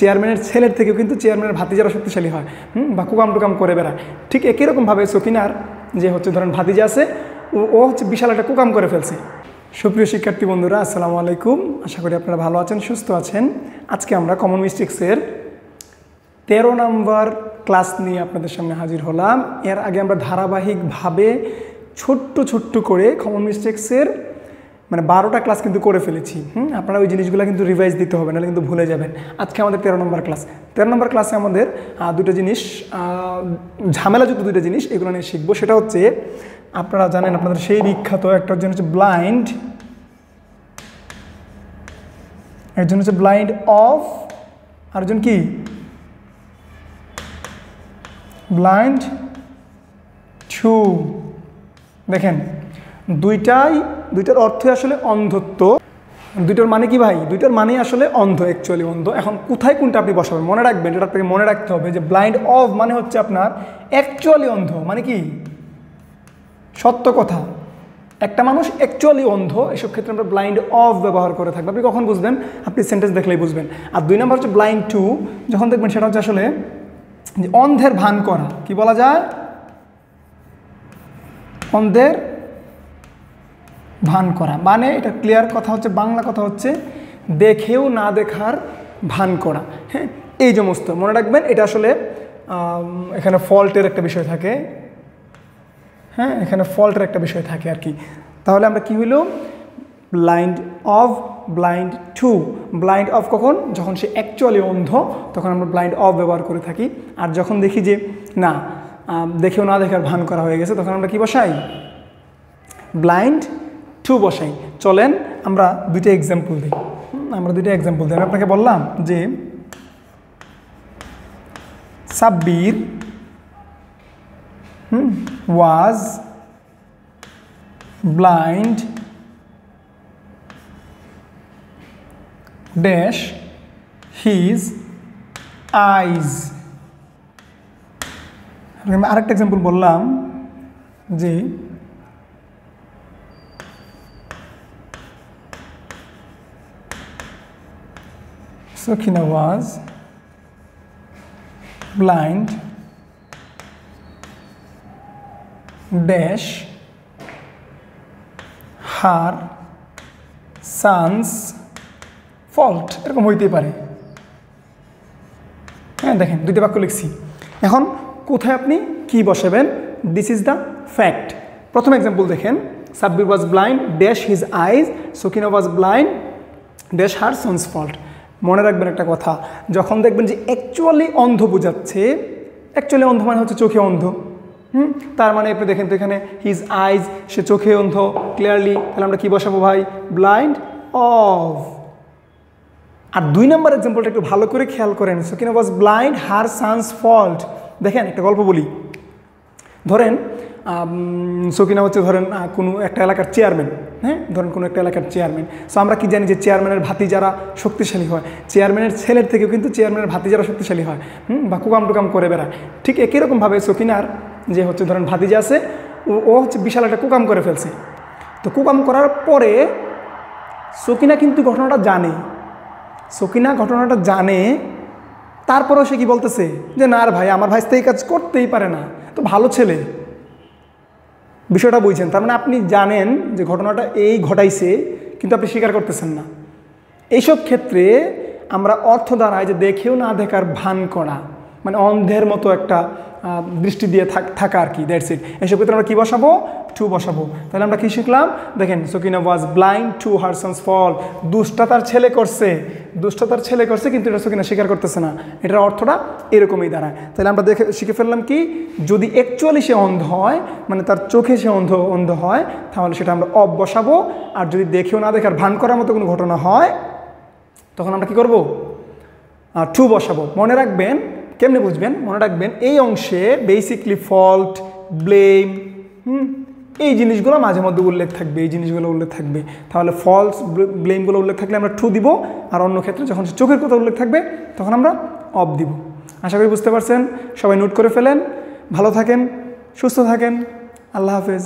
চেয়ারম্যানের ছেলের থেকেও কিন্তু চেয়ারম্যানের ভাতিজারা শক্তিশালী হয়, বা কুকাম টুকাম করে বেড়ায়। ঠিক একই রকমভাবে সকিনার যে ধরেন ভাতিজা আছে, ও বিশাল একটা কুকাম করে ফেলছে। সুপ্রিয় শিক্ষার্থী বন্ধুরা, আসসালামু আলাইকুম। আশা করি আপনারা ভালো আছেন, সুস্থ আছেন। আজকে আমরা কমন মিস্টেক্সের 13 নম্বর ক্লাস নিয়ে আপনাদের সামনে হাজির হলাম। এর আগে আমরা ধারাবাহিকভাবে ছোট্ট করে কমন মিস্টেক্সের 12টা ক্লাস কিন্তু করে ফেলেছি। আপনারা ওই জিনিসগুলো কিন্তু রিভাইজ দিতে হবে, নাহলে কিন্তু ভুলে যাবেন। আজকে আমাদের 13 নম্বর ক্লাস। 13 নম্বর ক্লাসে আমাদের দুটো জিনিস, ঝামেলাযুক্ত দুটো জিনিস, এগুলো নিয়ে শিখবো। সেটা হচ্ছে, আপনারা জানেন আপনাদের সেই বিখ্যাত একটা হচ্ছে ব্লাইন্ড, একজন হচ্ছে ব্লাইন্ড অফ, আরেকজন কি ব্লাইন্ড টু। দেখেন দুইটার অর্থ আসলে অন্ধত্ব। দুইটার মানে কি ভাই? দুইটার মানে আসলে অন্ধ, অ্যাকচুয়ালি অন্ধ। এখন কোথায় কোনটা আপনি বসাবেন মনে রাখবেন, এটা আপনাকে মনে রাখতে হবে যে ব্লাইন্ড অফ মানে হচ্ছে আপনার অ্যাকচুয়ালি অন্ধ, মানে কি সত্য কথা। একটা মানুষ অ্যাকচুয়ালি অন্ধ, এসব ক্ষেত্রে আমরা ব্লাইন্ড অফ ব্যবহার করে থাকবো। আপনি কখন বুঝবেন? আপনি সেন্টেন্স দেখলেই বুঝবেন। আর 2 নম্বর হচ্ছে ব্লাইন্ড টু, যখন দেখবেন সেটা হচ্ছে আসলে যে অন্ধের ভান করা। কি বলা যায়? অন্ধের ভান করা। মানে এটা ক্লিয়ার কথা হচ্ছে, বাংলা কথা হচ্ছে দেখেও না দেখার ভান করা। হ্যাঁ, এই সমস্ত মনে রাখবেন। এটা আসলে এখানে ফল্টের একটা বিষয় থাকে। হ্যাঁ, এখানে ফল্টের একটা বিষয় থাকে আর কি। তাহলে আমরা কি হইল? Blind of, blind to. Blind of কখন? যখন সে অ্যাকচুয়ালি অন্ধ, তখন আমরা ব্লাইন্ড অফ ব্যবহার করে থাকি। আর যখন দেখি যে না, দেখেও না দেখার ভান করা হয়ে গেছে, তখন আমরা কি বসাই? ব্লাইন্ড টু বসাই। চলেন আমরা দুইটা এক্সাম্পল দিই। আমি আপনাকে বললাম যে Sabbir was blind dash his eyes। আমি আরেকটা এক্সাম্পল বললাম যে Sakina was blind dash her son's fault। এরকম হইতেই পারে। হ্যাঁ, দেখেন দুইটা বাক্য লিখছি। এখন কোথায় আপনি কি বসাবেন? This is the fact. প্রথম এক্সাম্পল দেখেন, Sabbir was blind dash his eyes, Sakina was blind dash her sons fault. মনে রাখবেন একটা কথা, যখন দেখবেন যে অ্যাকচুয়ালি অন্ধ বোঝাচ্ছে, অ্যাকচুয়ালি অন্ধ মানে হচ্ছে চোখে অন্ধ। তার মানে আপনি দেখেন তো এখানে হিজ আইজ, সে চোখে অন্ধ ক্লিয়ারলি, তাহলে আমরা কি বসাবো ভাই? Blind of. আর 2 নম্বর এক্সাম্পলটা একটু ভালো করে খেয়াল করেন, Sakina was blind her son's fault. দেখেন একটা গল্প বলি। ধরেন সকিনা হচ্ছে কোনো একটা এলাকার চেয়ারম্যান। হ্যাঁ, ধরেন কোনো একটা এলাকার চেয়ারম্যান। সো আমরা কি জানি যে চেয়ারম্যানের ভাতিজারা শক্তিশালী হয়। চেয়ারম্যানের ছেলের থেকেও কিন্তু চেয়ারম্যানের ভাতিজারা শক্তিশালী হয়, বা কুকাম টুকাম করে বেড়ায়। ঠিক একই রকমভাবে সকিনার যে ধরেন ভাতিজা আছে, ও বিশাল একটা কুকাম করে ফেলছে। তো কুকাম করার পরে সকিনা কিন্তু ঘটনাটা জানে। তারপরেও সে কি বলতেছে যে না আর ভাই, আমার ভাই তো এই কাজ করতেই পারে না, তো ভালো ছেলে। বিষয়টা বুঝছেন? তার মানে আপনি জানেন যে ঘটনাটা এই ঘটাইছে, কিন্তু আপনি স্বীকার করতেছেন না। এইসব ক্ষেত্রে আমরা অর্থ দাঁড়ায় যে দেখেও না দেখার ভান করা, মানে অন্ধের মতো একটা দৃষ্টি দিয়ে থাকা আর কি। That's it. এসব ক্ষেত্রে আমরা কী বসাবো? টু বসাবো। তাহলে আমরা কি শিখলাম? দেখেন, Sakina was blind to her sons fault. দুষ্টা তার ছেলে করছে, কিন্তু এটা সকিনা স্বীকার করতেছে না। এটার অর্থটা এরকমই দাঁড়ায়। তাহলে আমরা শিখে ফেললাম কি, যদি অ্যাকচুয়ালি সে অন্ধ হয়, মানে তার চোখে সে অন্ধ হয়, তাহলে সেটা আমরা অফ বসাবো। আর যদি দেখেও না দেখার ভান করার মতো কোনো ঘটনা হয়, তখন আমরা কি করব? টু বসাবো। মনে রাখবেন, কেমনে বুঝবেন? মনে রাখবেন, এই অংশে বেসিকলি ফল্ট, ব্লেম, এই জিনিসগুলো মাঝে মধ্যে উল্লেখ থাকবে। তাহলে ফলস, ব্লেমগুলো উল্লেখ থাকলে আমরা টু দিব। আর অন্য ক্ষেত্রে যখন চোখের কথা উল্লেখ থাকবে, তখন আমরা অফ দিব। আশা করি বুঝতে পারছেন। সবাই নোট করে ফেলেন। ভালো থাকেন, সুস্থ থাকেন। আল্লাহ হাফেজ।